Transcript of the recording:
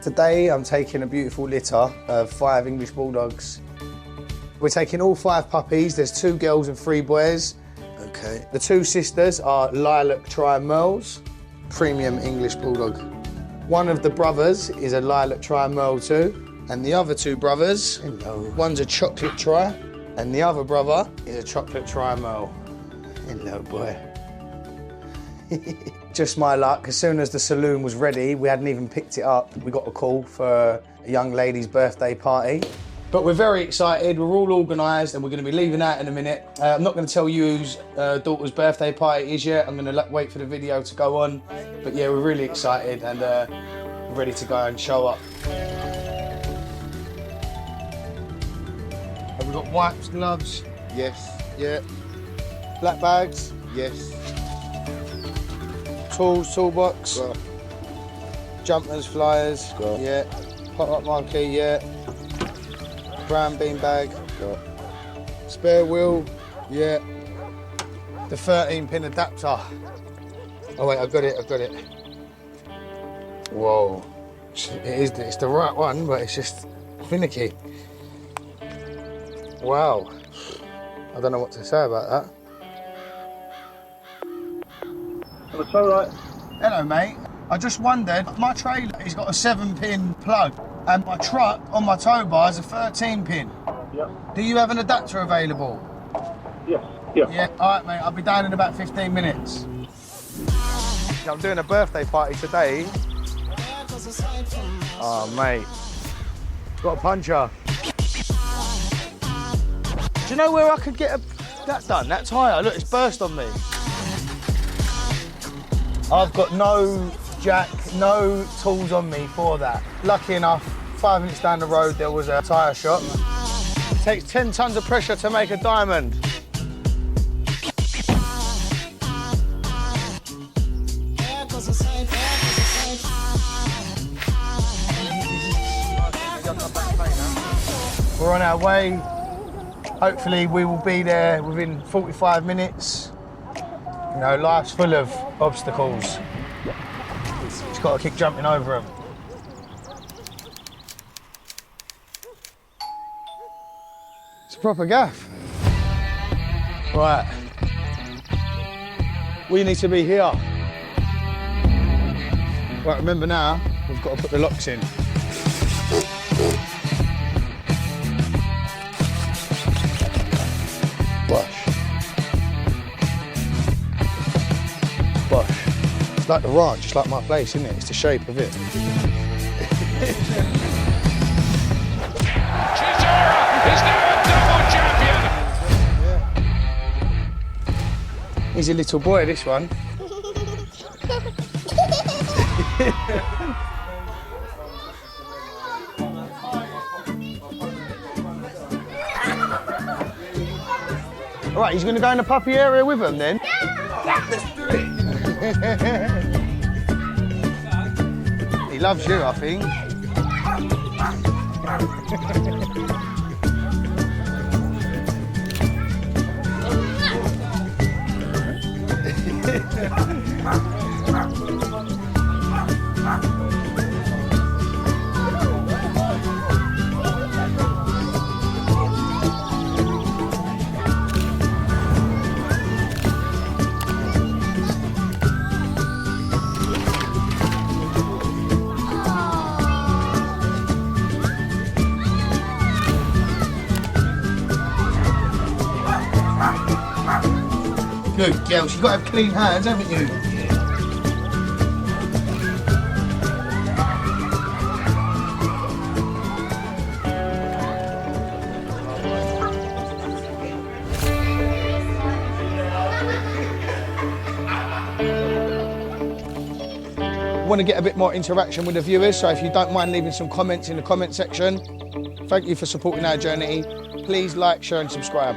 Today I'm taking a beautiful litter of 5 English Bulldogs. We're taking all 5 puppies. There's 2 girls and 3 boys. Okay. The 2 sisters are Lilac Tri-Merles, premium English Bulldog. One of the brothers is a Lilac Tri-Merle too. And the other 2 brothers, hello. One's a chocolate tri, and the other brother is a chocolate tri-merle. Hello, boy. Just my luck, as soon as the saloon was ready, we hadn't even picked it up, we got a call for a young lady's birthday party. But we're very excited, we're all organised, and we're going to be leaving out in a minute. I'm not going to tell you whose daughter's birthday party it is yet. I'm going to wait for the video to go on. But yeah, we're really excited and ready to go and show up. Have we got wipes, gloves? Yes. Yeah. Black bags? Yes. Tools, toolbox? Got. Jumpers, flyers? Got. Yeah. Pop-up marquee? Yeah. Brown bean bag? Got. Spare wheel? Yeah. The 13-pin adapter. Oh wait, I've got it. Whoa. It's the right one, but it's just finicky. Wow. I don't know what to say about that. It's all right. Hello, mate. I just wondered, my trailer has got a 7-pin plug, and my truck on my tow bar is a 13-pin. Yeah. Do you have an adapter available? Yes. Yeah. Yeah, all right, mate. I'll be down in about 15 minutes. I'm doing a birthday party today. Oh, mate. Got a puncher. Do you know where I could get that done? That tyre, look, it's burst on me. I've got no jack, no tools on me for that. Lucky enough, 5 minutes down the road, there was a tyre shop. It takes 10 tons of pressure to make a diamond. We're on our way. Hopefully we will be there within 45 minutes. You know, life's full of obstacles. Just got to keep jumping over them. It's a proper gaff. Right. We need to be here. Right, remember now, we've got to put the locks in. It's like the ranch, it's like my place, isn't it? It's the shape of it. Chisora is now a double champion! Yeah. He's a little boy, this one. All right, he's going to go in the puppy area with him then? Yeah, let's do it. He loves you, I think. Good girl, you've got to have clean hands, haven't you? I want to get a bit more interaction with the viewers, so if you don't mind leaving some comments in the comment section. Thank you for supporting our journey. Please like, share and subscribe.